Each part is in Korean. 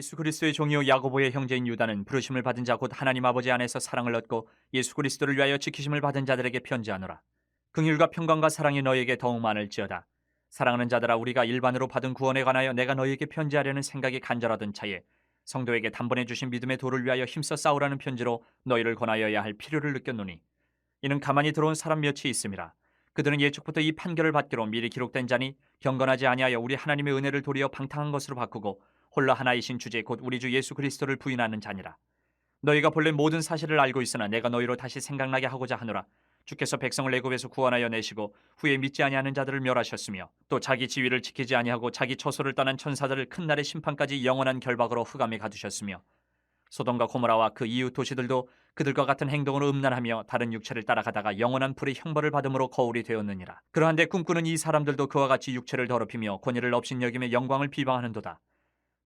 예수 그리스도의 종이요 야고보의 형제인 유다는 부르심을 받은 자 곧 하나님 아버지 안에서 사랑을 얻고 예수 그리스도를 위하여 지키심을 받은 자들에게 편지하노라. 긍휼과 평강과 사랑이 너희에게 더욱 많을지어다. 사랑하는 자들아, 우리가 일반으로 받은 구원에 관하여 내가 너희에게 편지하려는 생각이 간절하던 차에 성도에게 단번에 주신 믿음의 도를 위하여 힘써 싸우라는 편지로 너희를 권하여야 할 필요를 느꼈노니, 이는 가만히 들어온 사람 몇이 있음이라. 그들은 예측부터 이 판결을 받기로 미리 기록된 자니 경건하지 아니하여 우리 하나님의 은혜를 도리어 방탕한 것으로 바꾸고 홀로 하나이신 주제 곧 우리 주 예수 그리스도를 부인하는 자니라. 너희가 본래 모든 사실을 알고 있으나 내가 너희로 다시 생각나게 하고자 하노라. 주께서 백성을 애굽에서 구원하여 내시고 후에 믿지 아니하는 자들을 멸하셨으며 또 자기 지위를 지키지 아니하고 자기 처소를 떠난 천사들을 큰 날의 심판까지 영원한 결박으로 흑암에 가두셨으며 소돔과 고모라와 그 이웃 도시들도 그들과 같은 행동으로 음란하며 다른 육체를 따라가다가 영원한 불의 형벌을 받음으로 거울이 되었느니라. 그러한데 꿈꾸는 이 사람들도 그와 같이 육체를 더럽히며 권위를 업신여기며 영광을 비방하는도다.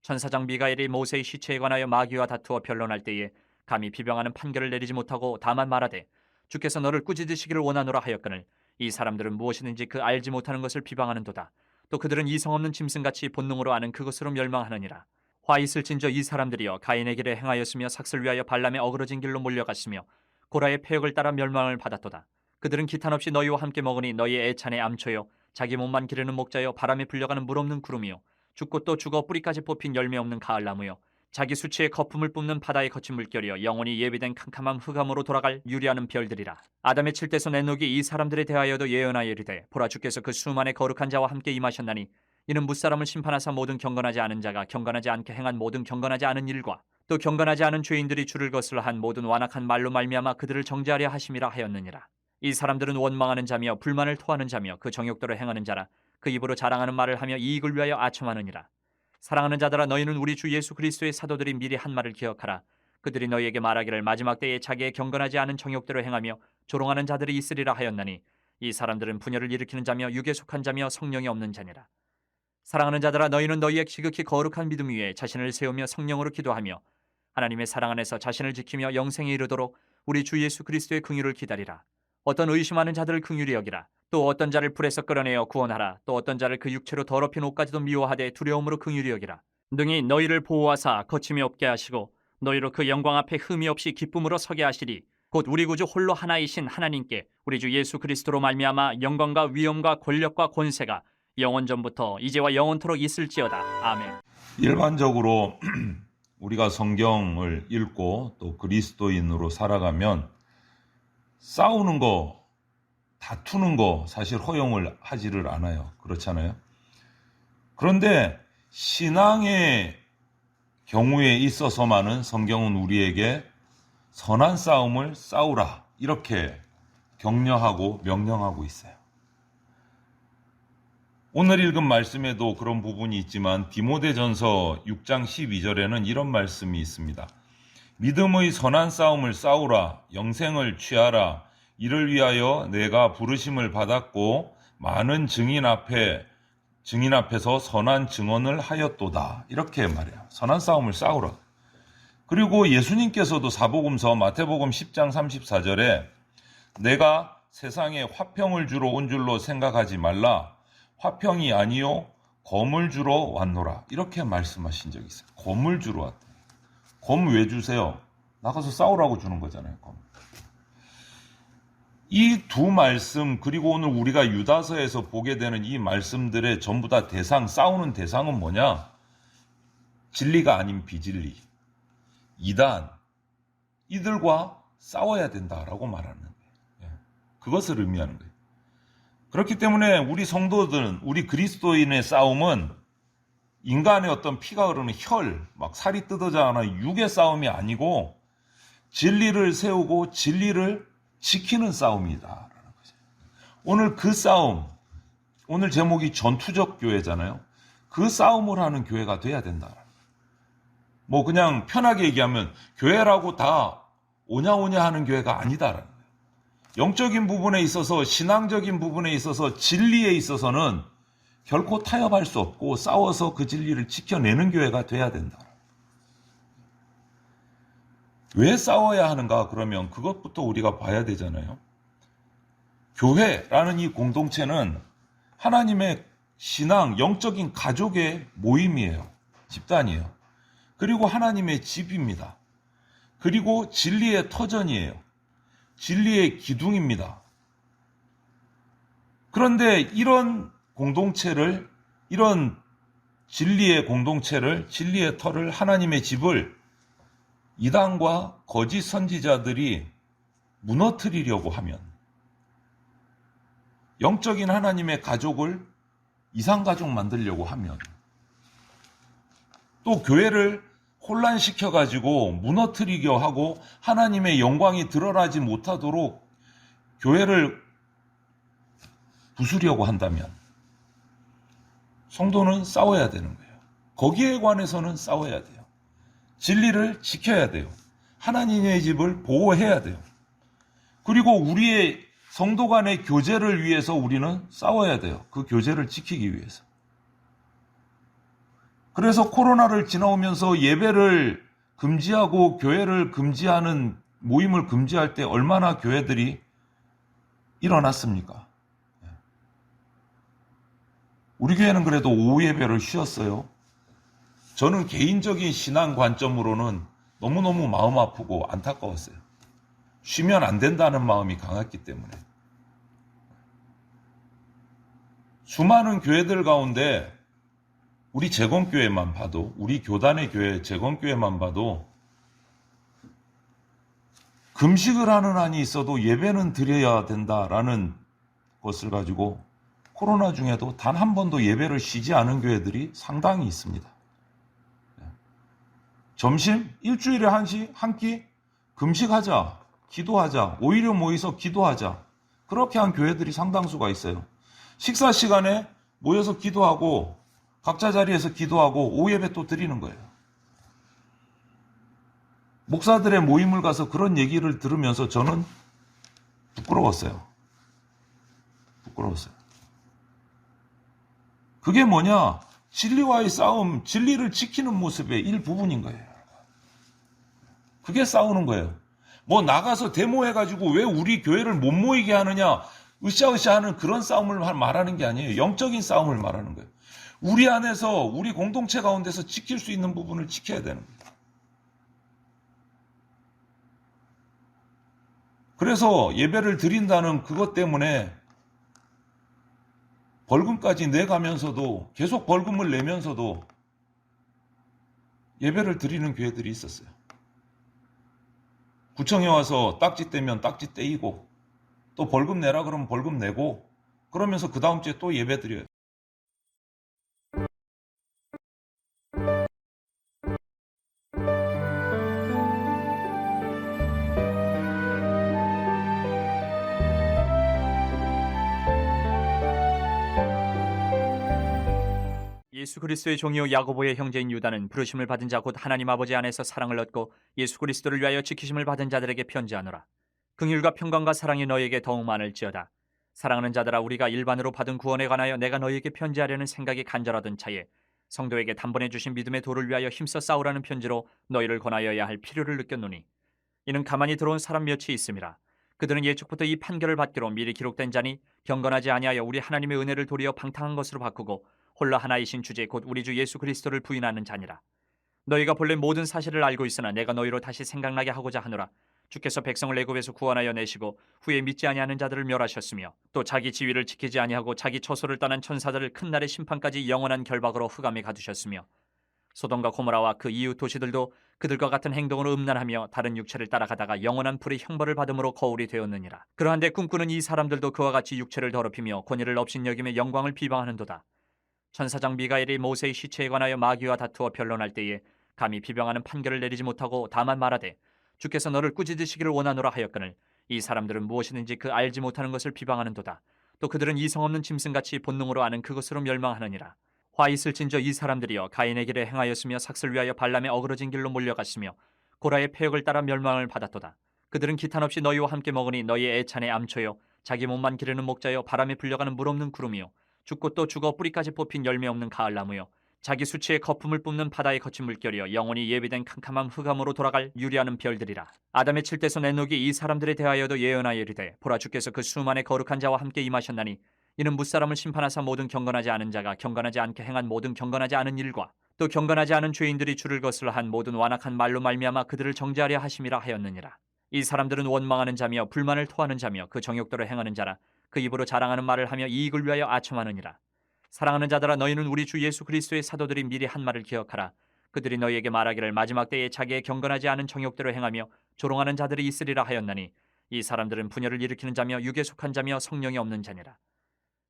천사장 미가엘이 모세의 시체에 관하여 마귀와 다투어 변론할 때에 감히 비방하는 판결을 내리지 못하고 다만 말하되 주께서 너를 꾸짖으시기를 원하노라 하였거늘 이 사람들은 무엇이든지 그 알지 못하는 것을 비방하는도다. 또 그들은 이성 없는 짐승같이 본능으로 아는 그것으로 멸망하느니라. 화 있을진저 이 사람들이여 가인의 길에 행하였으며 삭슬 위하여 발람의 어그러진 길로 몰려갔으며 고라의 패역을 따라 멸망을 받았도다. 그들은 기탄 없이 너희와 함께 먹으니 너희의 애찬의 암초요 자기 몸만 기르는 목자여 바람에 불려가는 물 없는 구름이요 죽고 또 죽어 뿌리까지 뽑힌 열매 없는 가을나무요 자기 수치의 거품을 뿜는 바다의 거친 물결이여 영원히 예비된 캄캄함 흑암으로 돌아갈 유리하는 별들이라. 아담의 칠대손 에녹이 이 사람들에 대하여도 예언하여 이르되 보라, 주께서 그 수만의 거룩한 자와 함께 임하셨나니 이는 무사람을 심판하사 모든 경건하지 않은 자가 경건하지 않게 행한 모든 경건하지 않은 일과 또 경건하지 않은 죄인들이 주를 거슬러 한 모든 완악한 말로 말미암아 그들을 정죄하려 하심이라 하였느니라. 이 사람들은 원망하는 자며 불만을 토하는 자며 그 정욕대로 행하는 자라. 그 입으로 자랑하는 말을 하며 이익을 위하여 아첨하느니라. 사랑하는 자들아, 너희는 우리 주 예수 그리스도의 사도들이 미리 한 말을 기억하라. 그들이 너희에게 말하기를 마지막 때에 자기의 경건하지 않은 정욕대로 행하며 조롱하는 자들이 있으리라 하였나니 이 사람들은 분열을 일으키는 자며 육에 속한 자며 성령이 없는 자니라. 사랑하는 자들아, 너희는 너희의 지극히 거룩한 믿음 위에 자신을 세우며 성령으로 기도하며 하나님의 사랑 안에서 자신을 지키며 영생에 이르도록 우리 주 예수 그리스도의 긍휼을 기다리라. 어떤 의심하는 자들을 긍휼히 여기라. 또 어떤 자를 불에서 끌어내어 구원하라. 또 어떤 자를 그 육체로 더럽힌 옷까지도 미워하되 두려움으로 긍휼히 여기라. 능히 너희를 보호하사 거침이 없게 하시고 너희로 그 영광 앞에 흠이 없이 기쁨으로 서게 하시리. 곧 우리 구주 홀로 하나이신 하나님께 우리 주 예수 그리스도로 말미암아 영광과 위엄과 권력과 권세가 영원 전부터 이제와 영원토록 있을지어다. 아멘. 일반적으로 우리가 성경을 읽고 또 그리스도인으로 살아가면 싸우는 거, 다투는 거 사실 허용을 하지를 않아요. 그렇잖아요. 그런데 신앙의 경우에 있어서만은 성경은 우리에게 선한 싸움을 싸우라 이렇게 격려하고 명령하고 있어요. 오늘 읽은 말씀에도 그런 부분이 있지만 디모데전서 6장 12절에는 이런 말씀이 있습니다. 믿음의 선한 싸움을 싸우라, 영생을 취하라. 이를 위하여 내가 부르심을 받았고 많은 증인 앞에서 선한 증언을 하였도다. 이렇게 말해요. 선한 싸움을 싸우라. 그리고 예수님께서도 사복음서 마태복음 10장 34절에 내가 세상에 화평을 주러 온 줄로 생각하지 말라. 화평이 아니요 검을 주러 왔노라. 이렇게 말씀하신 적이 있어요. 검을 주러 왔다. 검 왜 주세요? 나가서 싸우라고 주는 거잖아요. 검. 이 두 말씀 그리고 오늘 우리가 유다서에서 보게 되는 이 말씀들의 전부 다 싸우는 대상은 뭐냐? 진리가 아닌 비진리, 이단, 이들과 싸워야 된다라고 말하는 거예요. 그것을 의미하는 거예요. 그렇기 때문에 우리 성도들은, 우리 그리스도인의 싸움은 인간의 어떤 피가 흐르는 막 살이 뜯어져 육의 싸움이 아니고 진리를 세우고 진리를 지키는 싸움이다. 오늘 그 싸움, 오늘 제목이 전투적 교회잖아요. 그 싸움을 하는 교회가 돼야 된다. 뭐 그냥 편하게 얘기하면 교회라고 다 오냐오냐 하는 교회가 아니다라는 거예요. 영적인 부분에 있어서, 신앙적인 부분에 있어서, 진리에 있어서는 결코 타협할 수 없고 싸워서 그 진리를 지켜내는 교회가 돼야 된다. 왜 싸워야 하는가? 그러면 그것부터 우리가 봐야 되잖아요. 교회라는 이 공동체는 하나님의 신앙, 영적인 가족의 모임이에요. 집단이에요. 그리고 하나님의 집입니다. 그리고 진리의 터전이에요. 진리의 기둥입니다. 그런데 이런 공동체를, 이런 진리의 공동체를, 진리의 터를, 하나님의 집을 이단과 거짓 선지자들이 무너뜨리려고 하면, 영적인 하나님의 가족을 이상가족 만들려고 하면, 또 교회를 혼란시켜가지고 무너뜨리려 하고 하나님의 영광이 드러나지 못하도록 교회를 부수려고 한다면 성도는 싸워야 되는 거예요. 거기에 관해서는 싸워야 돼요. 진리를 지켜야 돼요. 하나님의 집을 보호해야 돼요. 그리고 우리의 성도 간의 교제를 위해서 우리는 싸워야 돼요. 그 교제를 지키기 위해서. 그래서 코로나를 지나오면서 예배를 금지하고 교회를 금지하는, 모임을 금지할 때 얼마나 교회들이 일어났습니까? 우리 교회는 그래도 오후 예배를 쉬었어요. 저는 개인적인 신앙 관점으로는 너무너무 마음 아프고 안타까웠어요. 쉬면 안 된다는 마음이 강했기 때문에. 수많은 교회들 가운데 우리 재건교회만 봐도, 우리 교단의 교회 재건교회만 봐도 금식을 하는 한이 있어도 예배는 드려야 된다라는 것을 가지고 코로나 중에도 단 한 번도 예배를 쉬지 않은 교회들이 상당히 있습니다. 점심 일주일에 한 끼 금식하자, 기도하자, 오히려 모여서 기도하자, 그렇게 한 교회들이 상당수가 있어요. 식사 시간에 모여서 기도하고 각자 자리에서 기도하고 오후 예배 또 드리는 거예요. 목사들의 모임을 가서 그런 얘기를 들으면서 저는 부끄러웠어요. 그게 뭐냐? 진리와의 싸움, 진리를 지키는 모습의 일부분인 거예요. 그게 싸우는 거예요. 뭐 나가서 데모해가지고 왜 우리 교회를 못 모이게 하느냐, 으쌰으쌰 하는 그런 싸움을 말하는 게 아니에요. 영적인 싸움을 말하는 거예요. 우리 안에서, 우리 공동체 가운데서 지킬 수 있는 부분을 지켜야 되는 거예요. 그래서 예배를 드린다는 그것 때문에 벌금까지 내가면서도, 계속 벌금을 내면서도 예배를 드리는 교회들이 있었어요. 구청에 와서 딱지 떼면 딱지 떼이고, 또 벌금 내라 그러면 벌금 내고, 그러면서 그 다음 주에 또 예배 드려요. 예수 그리스도의 종이요 야고보의 형제인 유다는 부르심을 받은 자 곧 하나님 아버지 안에서 사랑을 얻고 예수 그리스도를 위하여 지키심을 받은 자들에게 편지하노라. 긍휼과 평강과 사랑이 너희에게 더욱 많을지어다. 사랑하는 자들아, 우리가 일반으로 받은 구원에 관하여 내가 너희에게 편지하려는 생각이 간절하던 차에 성도에게 단번에 주신 믿음의 도를 위하여 힘써 싸우라는 편지로 너희를 권하여야 할 필요를 느꼈노니, 이는 가만히 들어온 사람 몇이 있음이라. 그들은 예측부터 이 판결을 받기로 미리 기록된 자니 경건하지 아니하여 우리 하나님의 은혜를 도리어 방탕한 것으로 바꾸고 홀로 하나이신 주제 곧 우리 주 예수 그리스도를 부인하는 자니라. 너희가 본래 모든 사실을 알고 있으나 내가 너희로 다시 생각나게 하고자 하노라. 주께서 백성을 애굽에서 구원하여 내시고 후에 믿지 아니하는 자들을 멸하셨으며 또 자기 지위를 지키지 아니하고 자기 처소를 떠난 천사들을 큰 날의 심판까지 영원한 결박으로 흑암에 가두셨으며 소돔과 고모라와 그 이웃 도시들도 그들과 같은 행동으로 음란하며 다른 육체를 따라가다가 영원한 불의 형벌을 받음으로 거울이 되었느니라. 그러한데 꿈꾸는 이 사람들도 그와 같이 육체를 더럽히며 권위를 업신여김에 영광을 비방하는도다. 천사장 미가엘이 모세의 시체에 관하여 마귀와 다투어 변론할 때에 감히 비방하는 판결을 내리지 못하고 다만 말하되 주께서 너를 꾸짖으시기를 원하노라 하였거늘 이 사람들은 무엇이든지 그 알지 못하는 것을 비방하는도다. 또 그들은 이성 없는 짐승같이 본능으로 아는 그것으로 멸망하느니라. 화 있을진저 이 사람들이여 가인의 길에 행하였으며 삭슬 위하여 발람의 어그러진 길로 몰려갔으며 고라의 패역을 따라 멸망을 받았도다. 그들은 기탄 없이 너희와 함께 먹으니 너희의 애찬의 암초요 자기 몸만 기르는 목자여 바람에 불려가는 물 없는 구름이요 죽고 또 죽어 뿌리까지 뽑힌 열매 없는 가을나무요 자기 수치의 거품을 뿜는 바다의 거친 물결이여 영원히 예비된 캄캄한 흑암으로 돌아갈 유리하는 별들이라. 아담의 칠대손 에녹이 이 사람들에 대하여도 예언하여 이르되 보라, 주께서 그 수만의 거룩한 자와 함께 임하셨나니 이는 무사람을 심판하사 모든 경건하지 않은 자가 경건하지 않게 행한 모든 경건하지 않은 일과 또 경건하지 않은 죄인들이 주를 거슬러 한 모든 완악한 말로 말미암아 그들을 정죄하려 하심이라 하였느니라. 이 사람들은 원망하는 자며 불만을 토하는 자며 그 정욕대로 행하는 자라. 그 입으로 자랑하는 말을 하며 이익을 위하여 아첨하느니라. 사랑하는 자들아, 너희는 우리 주 예수 그리스도의 사도들이 미리 한 말을 기억하라. 그들이 너희에게 말하기를 마지막 때에 자기의 경건하지 않은 정욕대로 행하며 조롱하는 자들이 있으리라 하였나니, 이 사람들은 분열을 일으키는 자며 육에 속한 자며 성령이 없는 자니라.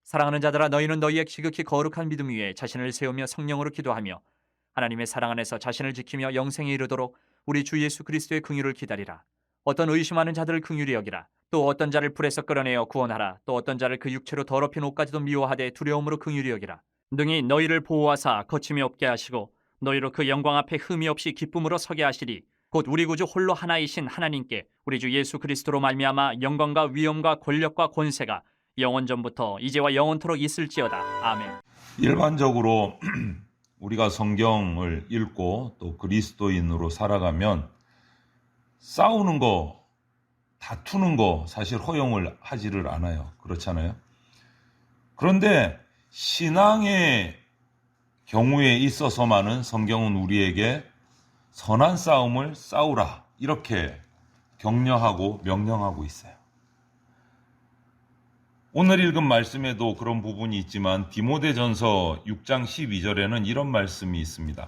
사랑하는 자들아, 너희는 너희의 지극히 거룩한 믿음 위에 자신을 세우며 성령으로 기도하며 하나님의 사랑 안에서 자신을 지키며 영생에 이르도록 우리 주 예수 그리스도의 긍휼을 기다리라. 어떤 의심하는 자들을 긍휼히 여기라. 또 어떤 자를 불에서 끌어내어 구원하라. 또 어떤 자를 그 육체로 더럽힌 옷까지도 미워하되 두려움으로 긍휼히 여기라. 능히 너희를 보호하사 거침이 없게 하시고 너희로 그 영광 앞에 흠이 없이 기쁨으로 서게 하시리. 곧 우리 구주 홀로 하나이신 하나님께 우리 주 예수 그리스도로 말미암아 영광과 위엄과 권력과 권세가 영원 전부터 이제와 영원토록 있을지어다. 아멘. 일반적으로 우리가 성경을 읽고 또 그리스도인으로 살아가면 싸우는 거, 다투는 거 사실 허용을 하지를 않아요. 그렇잖아요. 그런데 신앙의 경우에 있어서만은 성경은 우리에게 선한 싸움을 싸우라, 이렇게 격려하고 명령하고 있어요. 오늘 읽은 말씀에도 그런 부분이 있지만 디모데전서 6장 12절에는 이런 말씀이 있습니다.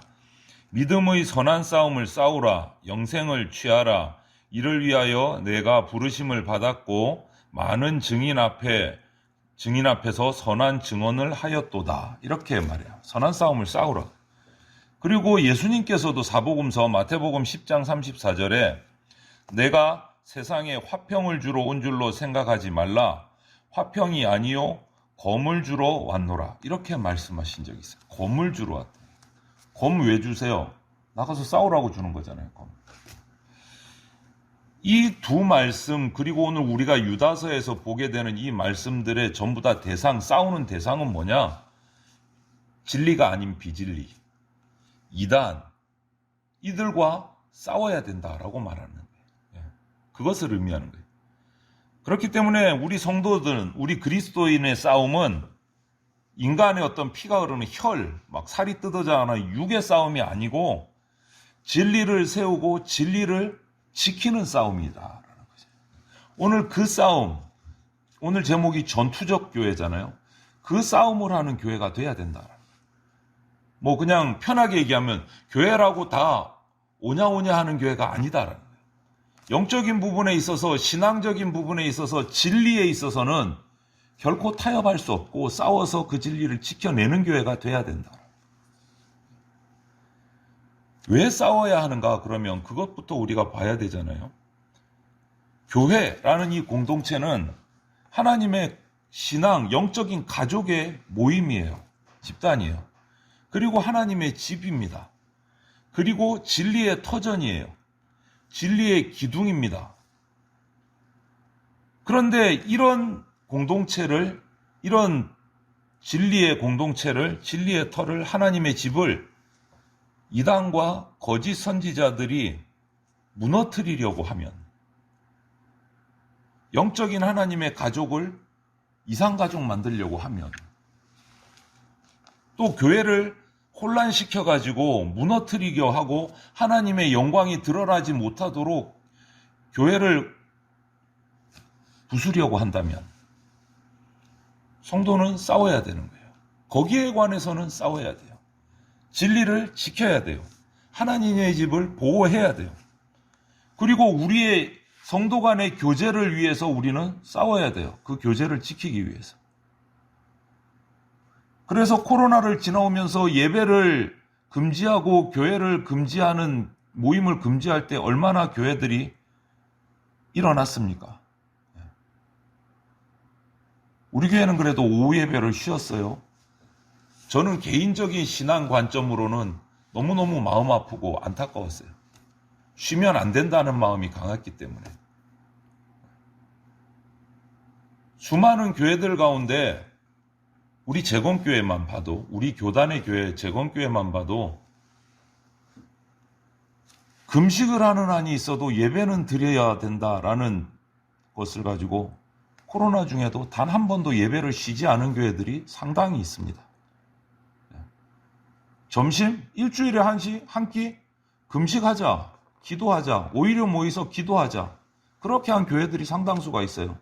믿음의 선한 싸움을 싸우라, 영생을 취하라. 이를 위하여 내가 부르심을 받았고 많은 증인 앞에서 선한 증언을 하였도다. 이렇게 말해요. 선한 싸움을 싸우라. 그리고 예수님께서도 사복음서 마태복음 10장 34절에 내가 세상에 화평을 주러 온 줄로 생각하지 말라. 화평이 아니요 검을 주러 왔노라. 이렇게 말씀하신 적이 있어요. 검을 주러 왔다. 검 왜 주세요? 나가서 싸우라고 주는 거잖아요. 검. 이 두 말씀, 그리고 오늘 우리가 유다서에서 보게 되는 이 말씀들의 전부 다 싸우는 대상은 뭐냐? 진리가 아닌 비진리, 이단, 이들과 싸워야 된다라고 말하는 거예요. 그것을 의미하는 거예요. 그렇기 때문에 우리 성도들은, 우리 그리스도인의 싸움은 인간의 어떤 피가 흐르는 막 살이 뜯어져가는 육의 싸움이 아니고 진리를 세우고 진리를 지키는 싸움이다. 오늘 그 싸움, 오늘 제목이 전투적 교회잖아요. 그 싸움을 하는 교회가 돼야 된다. 뭐 그냥 편하게 얘기하면 교회라고 다 오냐오냐 하는 교회가 아니다라는 거예요. 영적인 부분에 있어서, 신앙적인 부분에 있어서, 진리에 있어서는 결코 타협할 수 없고 싸워서 그 진리를 지켜내는 교회가 돼야 된다. 왜 싸워야 하는가? 그러면 그것부터 우리가 봐야 되잖아요. 교회라는 이 공동체는 하나님의 신앙, 영적인 가족의 모임이에요. 집단이에요. 그리고 하나님의 집입니다. 그리고 진리의 터전이에요. 진리의 기둥입니다. 그런데 이런 공동체를, 이런 진리의 공동체를, 진리의 터를, 하나님의 집을 이단과 거짓 선지자들이 무너뜨리려고 하면, 영적인 하나님의 가족을 이상가족 만들려고 하면, 또 교회를 혼란시켜가지고 무너뜨리려 하고 하나님의 영광이 드러나지 못하도록 교회를 부수려고 한다면 성도는 싸워야 되는 거예요. 거기에 관해서는 싸워야 돼요. 진리를 지켜야 돼요. 하나님의 집을 보호해야 돼요. 그리고 우리의 성도 간의 교제를 위해서 우리는 싸워야 돼요. 그 교제를 지키기 위해서. 그래서 코로나를 지나오면서 예배를 금지하고 교회를 금지하는, 모임을 금지할 때 얼마나 교회들이 일어났습니까? 우리 교회는 그래도 오후 예배를 쉬었어요. 저는 개인적인 신앙 관점으로는 너무너무 마음 아프고 안타까웠어요. 쉬면 안 된다는 마음이 강했기 때문에. 수많은 교회들 가운데 우리 재건교회만 봐도, 우리 교단의 교회 재건교회만 봐도 금식을 하는 한이 있어도 예배는 드려야 된다라는 것을 가지고 코로나 중에도 단 한 번도 예배를 쉬지 않은 교회들이 상당히 있습니다. 점심 일주일에 한 끼 금식하자, 기도하자, 오히려 모여서 기도하자. 그렇게 한 교회들이 상당수가 있어요.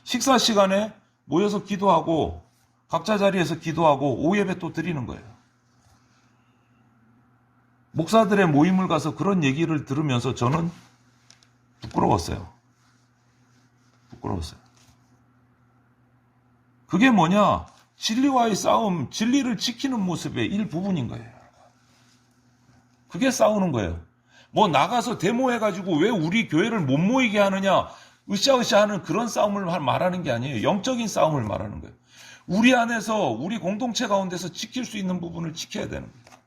식사 시간에 모여서 기도하고 각자 자리에서 기도하고 오후 예배 또 드리는 거예요. 목사들의 모임을 가서 그런 얘기를 들으면서 저는 부끄러웠어요. 그게 뭐냐? 진리와의 싸움, 진리를 지키는 모습의 일부분인 거예요. 그게 싸우는 거예요. 뭐 나가서 데모해가지고 왜 우리 교회를 못 모이게 하느냐, 으쌰으쌰 하는 그런 싸움을 말하는 게 아니에요. 영적인 싸움을 말하는 거예요. 우리 안에서, 우리 공동체 가운데서 지킬 수 있는 부분을 지켜야 되는 거예요.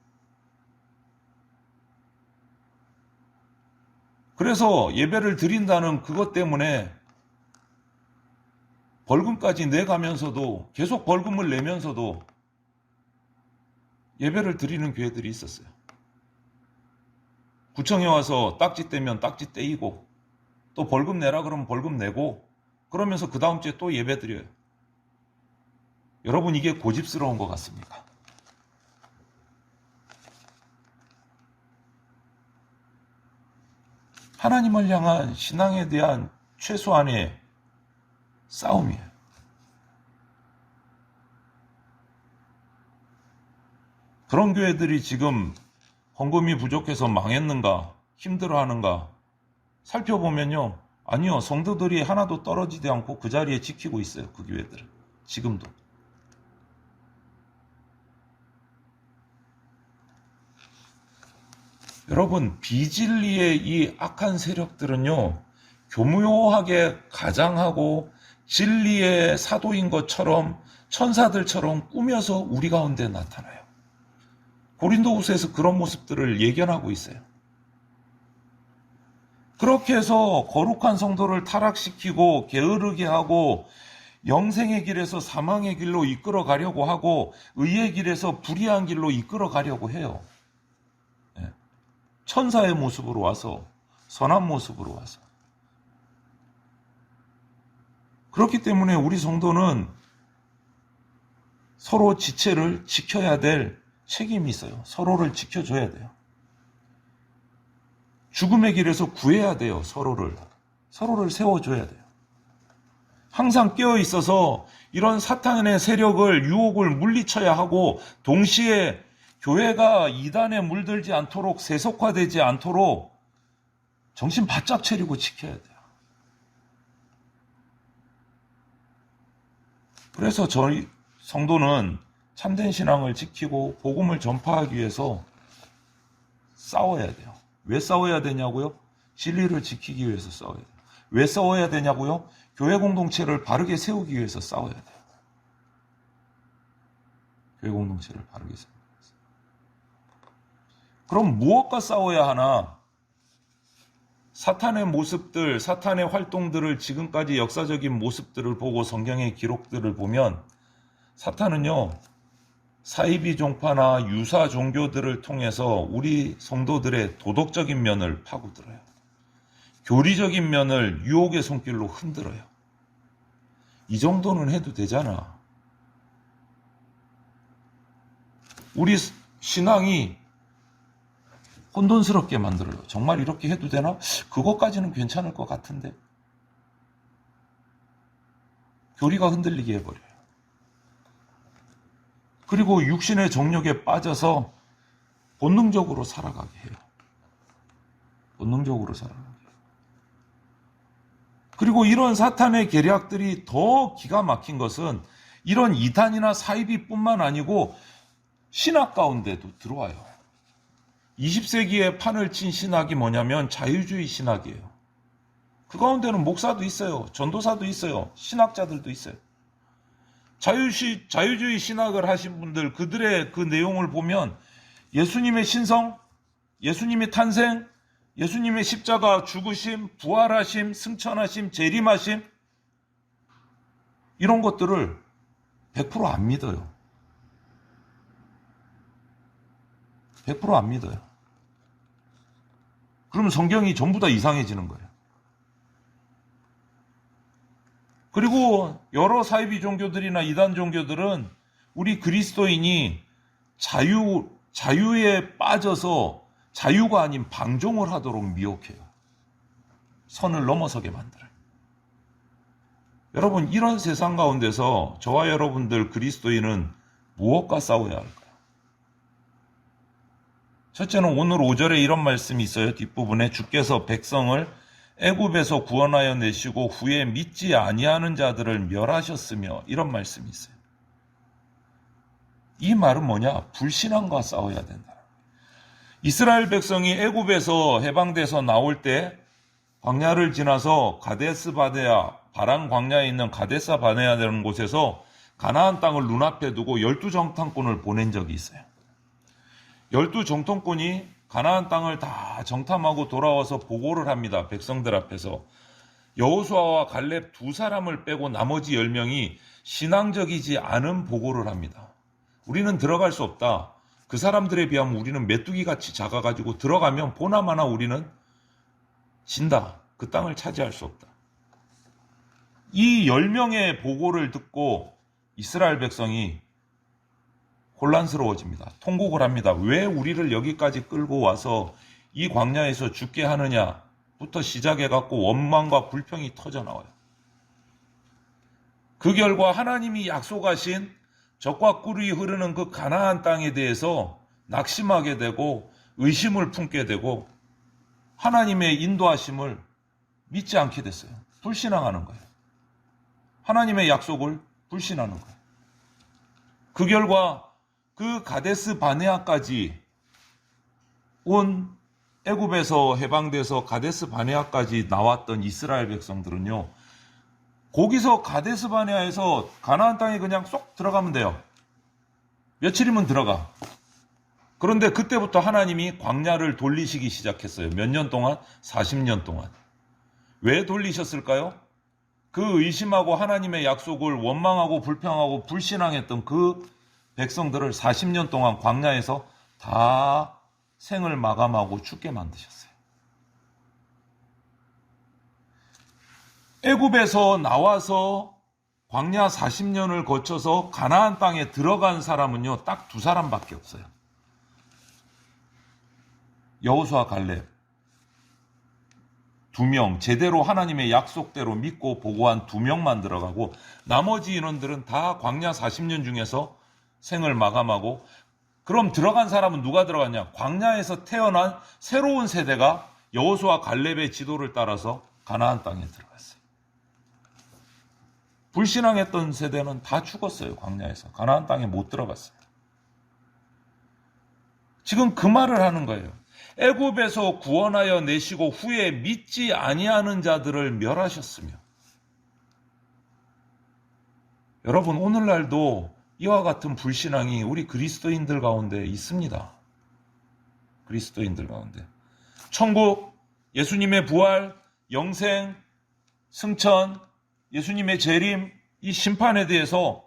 그래서 예배를 드린다는 그것 때문에 벌금까지 내가면서도, 계속 벌금을 내면서도 예배를 드리는 교회들이 있었어요. 구청에 와서 딱지 떼면 딱지 떼이고, 또 벌금 내라 그러면 벌금 내고, 그러면서 그 다음 주에 또 예배 드려요. 여러분, 이게 고집스러운 것 같습니까? 하나님을 향한 신앙에 대한 최소한의 싸움이에요. 그런 교회들이 지금 헌금이 부족해서 망했는가, 힘들어하는가 살펴보면요, 아니요, 성도들이 하나도 떨어지지 않고 그 자리에 지키고 있어요. 그 교회들은 지금도. 여러분, 비진리의 이 악한 세력들은요, 교묘하게 가장하고 진리의 사도인 것처럼, 천사들처럼 꾸며서 우리 가운데 나타나요. 고린도후서에서 그런 모습들을 예견하고 있어요. 그렇게 해서 거룩한 성도를 타락시키고 게으르게 하고 영생의 길에서 사망의 길로 이끌어 가려고 하고 의의 길에서 불의한 길로 이끌어 가려고 해요. 천사의 모습으로 와서, 선한 모습으로 와서. 그렇기 때문에 우리 성도는 서로 지체를 지켜야 될 책임이 있어요. 서로를 지켜줘야 돼요. 죽음의 길에서 구해야 돼요. 서로를 세워줘야 돼요. 항상 깨어 있어서 이런 사탄의 세력을, 유혹을 물리쳐야 하고, 동시에 교회가 이단에 물들지 않도록, 세속화되지 않도록 정신 바짝 차리고 지켜야 돼요. 그래서 저희 성도는 참된 신앙을 지키고 복음을 전파하기 위해서 싸워야 돼요. 왜 싸워야 되냐고요? 진리를 지키기 위해서 싸워야 돼요. 왜 싸워야 되냐고요? 교회 공동체를 바르게 세우기 위해서 싸워야 돼요. 교회 공동체를 바르게 세우기 위해서. 그럼 무엇과 싸워야 하나? 사탄의 모습들, 사탄의 활동들을, 지금까지 역사적인 모습들을 보고 성경의 기록들을 보면 사탄은요, 사이비 종파나 유사 종교들을 통해서 우리 성도들의 도덕적인 면을 파고들어요. 교리적인 면을 유혹의 손길로 흔들어요. 이 정도는 해도 되잖아. 우리 신앙이 혼돈스럽게 만들어요. 정말 이렇게 해도 되나? 그것까지는 괜찮을 것 같은데. 교리가 흔들리게 해버려요. 그리고 육신의 정욕에 빠져서 본능적으로 살아가게 해요. 본능적으로 살아가게 해요. 그리고 이런 사탄의 계략들이 더 기가 막힌 것은 이런 이단이나 사이비뿐만 아니고 신학 가운데도 들어와요. 20세기에 판을 친 신학이 뭐냐면 자유주의 신학이에요. 그 가운데는 목사도 있어요. 전도사도 있어요. 신학자들도 있어요. 자유주의 신학을 하신 분들, 그들의 그 내용을 보면 예수님의 신성, 예수님의 탄생, 예수님의 십자가 죽으심, 부활하심, 승천하심, 재림하심, 이런 것들을 100% 안 믿어요. 100% 안 믿어요. 그러면 성경이 전부 다 이상해지는 거예요. 그리고 여러 사이비 종교들이나 이단 종교들은 우리 그리스도인이 자유에 빠져서 자유가 아닌 방종을 하도록 미혹해요. 선을 넘어서게 만들어요. 여러분, 이런 세상 가운데서 저와 여러분들 그리스도인은 무엇과 싸워야 할까요? 첫째는 오늘 5절에 이런 말씀이 있어요. 뒷부분에 주께서 백성을 애굽에서 구원하여 내시고 후에 믿지 아니하는 자들을 멸하셨으며, 이런 말씀이 있어요. 이 말은 뭐냐? 불신앙과 싸워야 된다. 이스라엘 백성이 애굽에서 해방돼서 나올 때 광야를 지나서 가데스 바네아, 바란 광야에 있는 가데스 바네아라는 곳에서 가나안 땅을 눈앞에 두고 12정탐꾼을 보낸 적이 있어요. 12정탐꾼이 가나안 땅을 다 정탐하고 돌아와서 보고를 합니다. 백성들 앞에서. 여호수아와 갈렙 두 사람을 빼고 나머지 10명이 신앙적이지 않은 보고를 합니다. 우리는 들어갈 수 없다. 그 사람들에 비하면 우리는 메뚜기같이 작아가지고 들어가면 보나마나 우리는 진다. 그 땅을 차지할 수 없다. 이 10명의 보고를 듣고 이스라엘 백성이 혼란스러워집니다. 통곡을 합니다. 왜 우리를 여기까지 끌고 와서 이 광야에서 죽게 하느냐부터 시작해갖고 원망과 불평이 터져나와요. 그 결과 하나님이 약속하신 젖과 꿀이 흐르는 그 가나안 땅에 대해서 낙심하게 되고 의심을 품게 되고 하나님의 인도하심을 믿지 않게 됐어요. 불신앙하는 거예요. 하나님의 약속을 불신하는 거예요. 그 결과 그 가데스 바네아까지 온 애굽에서 해방돼서 가데스 바네아까지 나왔던 이스라엘 백성들은요, 거기서 가데스 바네아에서 가나안 땅에 그냥 쏙 들어가면 돼요. 며칠이면 들어가. 그런데 그때부터 하나님이 광야를 돌리시기 시작했어요. 몇 년 동안? 40년 동안. 왜 돌리셨을까요? 그 의심하고 하나님의 약속을 원망하고 불평하고 불신앙했던 그 백성들을 40년 동안 광야에서 다 생을 마감하고 죽게 만드셨어요. 애굽에서 나와서 광야 40년을 거쳐서 가나안 땅에 들어간 사람은요, 딱 두 사람밖에 없어요. 여호수아 갈렙 2명, 제대로 하나님의 약속대로 믿고 보고한 2명만 들어가고 나머지 인원들은 다 광야 40년 중에서 생을 마감하고, 그럼 들어간 사람은 누가 들어갔냐? 광야에서 태어난 새로운 세대가 여호수아 갈렙의 지도를 따라서 가나안 땅에 들어갔어요. 불신앙했던 세대는 다 죽었어요. 광야에서. 가나안 땅에 못 들어갔어요. 지금 그 말을 하는 거예요. 애굽에서 구원하여 내시고 후에 믿지 아니하는 자들을 멸하셨으며. 여러분, 오늘날도 이와 같은 불신앙이 우리 그리스도인들 가운데 있습니다. 그리스도인들 가운데. 천국, 예수님의 부활, 영생, 승천, 예수님의 재림, 이 심판에 대해서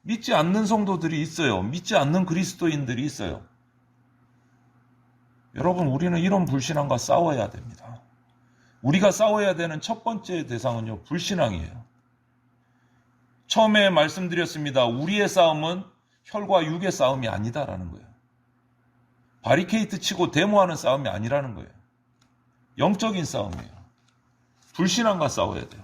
믿지 않는 성도들이 있어요. 믿지 않는 그리스도인들이 있어요. 여러분, 우리는 이런 불신앙과 싸워야 됩니다. 우리가 싸워야 되는 첫 번째 대상은요, 불신앙이에요. 처음에 말씀드렸습니다. 우리의 싸움은 혈과 육의 싸움이 아니다라는 거예요. 바리케이트 치고 데모하는 싸움이 아니라는 거예요. 영적인 싸움이에요. 불신앙과 싸워야 돼요.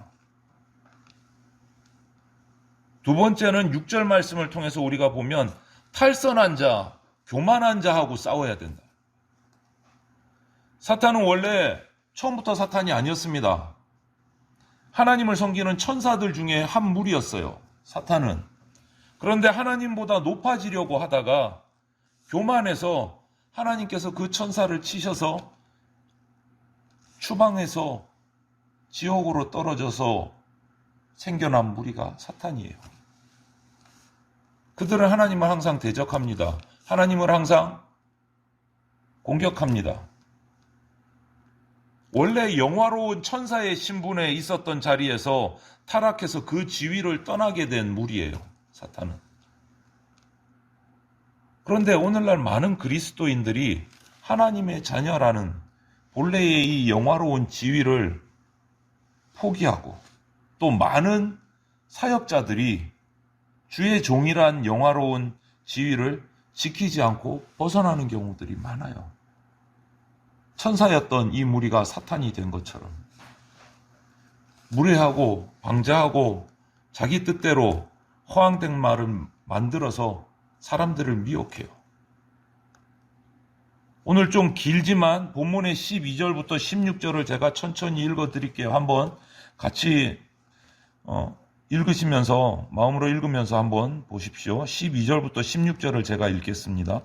두 번째는 6절 말씀을 통해서 우리가 보면 탈선한 자, 교만한 자하고 싸워야 된다. 사탄은 원래 처음부터 사탄이 아니었습니다. 하나님을 섬기는 천사들 중에 한 무리였어요. 사탄은. 그런데 하나님보다 높아지려고 하다가 교만해서 하나님께서 그 천사를 치셔서 추방해서 지옥으로 떨어져서 생겨난 무리가 사탄이에요. 그들은 하나님을 항상 대적합니다. 하나님을 항상 공격합니다. 원래 영화로운 천사의 신분에 있었던 자리에서 타락해서 그 지위를 떠나게 된 무리예요, 사탄은. 그런데 오늘날 많은 그리스도인들이 하나님의 자녀라는 본래의 이 영화로운 지위를 포기하고, 또 많은 사역자들이 주의 종이란 영화로운 지위를 지키지 않고 벗어나는 경우들이 많아요. 천사였던 이 무리가 사탄이 된 것처럼 무례하고 방자하고 자기 뜻대로 허황된 말을 만들어서 사람들을 미혹해요. 오늘 좀 길지만 본문의 12절부터 16절을 제가 천천히 읽어드릴게요. 한번 같이 읽으시면서 마음으로 읽으면서 한번 보십시오. 12절부터 16절을 제가 읽겠습니다.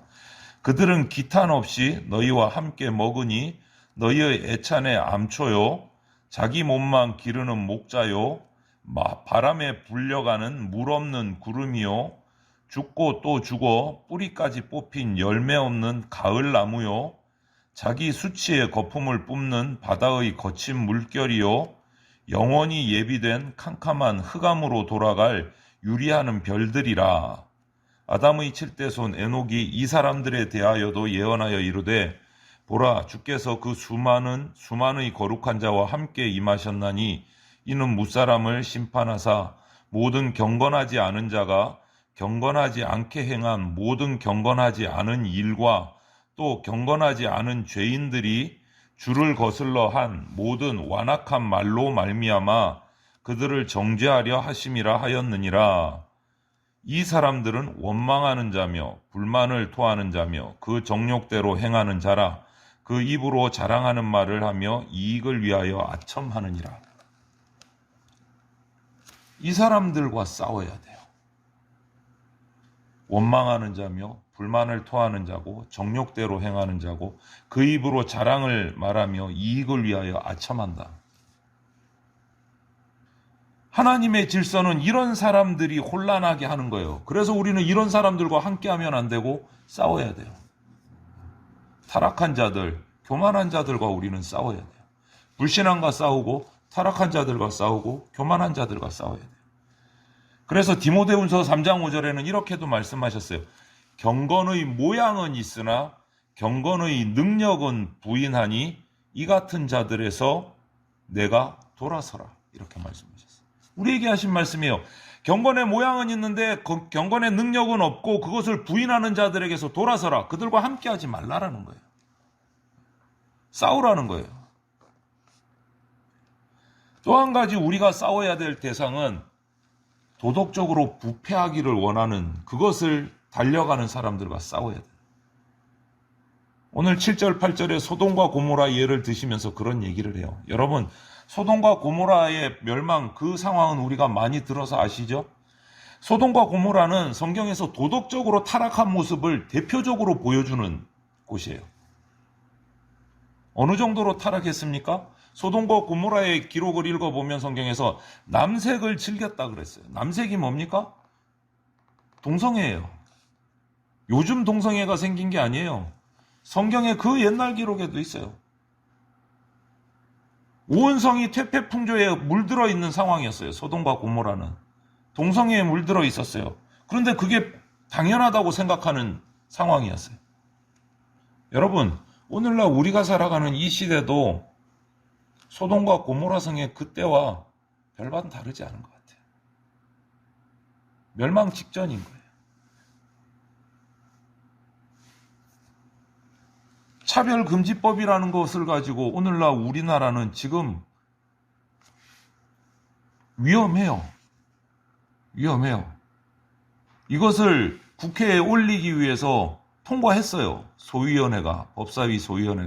그들은 기탄 없이 너희와 함께 먹으니 너희의 애찬의 암초요 자기 몸만 기르는 목자요 바람에 불려가는 물 없는 구름이요 죽고 또 죽어 뿌리까지 뽑힌 열매 없는 가을나무요 자기 수치의 거품을 뿜는 바다의 거친 물결이요 영원히 예비된 캄캄한 흑암으로 돌아갈 유리하는 별들이라. 아담의 7대 손 에녹이 이 사람들에 대하여도 예언하여 이르되 보라 주께서 그 수많의 거룩한 자와 함께 임하셨나니 이는 무사람을 심판하사 모든 경건하지 않은 자가 경건하지 않게 행한 모든 경건하지 않은 일과 또 경건하지 않은 죄인들이 주를 거슬러 한 모든 완악한 말로 말미암아 그들을 정죄하려 하심이라 하였느니라. 이 사람들은 원망하는 자며 불만을 토하는 자며 그 정욕대로 행하는 자라. 그 입으로 자랑하는 말을 하며 이익을 위하여 아첨하느니라. 이 사람들과 싸워야 돼요. 원망하는 자며 불만을 토하는 자고 정욕대로 행하는 자고 그 입으로 자랑을 말하며 이익을 위하여 아첨한다. 하나님의 질서는 이런 사람들이 혼란하게 하는 거예요. 그래서 우리는 이런 사람들과 함께하면 안 되고 싸워야 돼요. 타락한 자들, 교만한 자들과 우리는 싸워야 돼요. 불신앙과 싸우고 타락한 자들과 싸우고 교만한 자들과 싸워야 돼요. 그래서 디모데후서 3장 5절에는 이렇게도 말씀하셨어요. 경건의 모양은 있으나 경건의 능력은 부인하니 이 같은 자들에서 내가 돌아서라. 이렇게 말씀하셨어요. 우리에게 하신 말씀이에요. 경건의 모양은 있는데 경건의 능력은 없고 그것을 부인하는 자들에게서 돌아서라. 그들과 함께하지 말라라는 거예요. 싸우라는 거예요. 또 한 가지 우리가 싸워야 될 대상은 도덕적으로 부패하기를 원하는 그것을 달려가는 사람들과 싸워야 돼요. 오늘 7절, 8절에 소돔과 고모라 예를 드시면서 그런 얘기를 해요. 여러분, 소돔과 고모라의 멸망 그 상황은 우리가 많이 들어서 아시죠? 소돔과 고모라는 성경에서 도덕적으로 타락한 모습을 대표적으로 보여주는 곳이에요. 어느 정도로 타락했습니까? 소돔과 고모라의 기록을 읽어보면 성경에서 남색을 즐겼다 그랬어요. 남색이 뭡니까? 동성애예요. 요즘 동성애가 생긴 게 아니에요. 성경의 그 옛날 기록에도 있어요. 온 성이 퇴폐풍조에 물들어 있는 상황이었어요. 소돔과 고모라는. 동성애에 물들어 있었어요. 그런데 그게 당연하다고 생각하는 상황이었어요. 여러분, 오늘날 우리가 살아가는 이 시대도 소돔과 고모라 성의 그때와 별반 다르지 않은 것 같아요. 멸망 직전인 거예요. 차별금지법이라는 것을 가지고 오늘날 우리나라는 지금 위험해요. 이것을 국회에 올리기 위해서 통과했어요. 소위원회가, 법사위 소위원회가.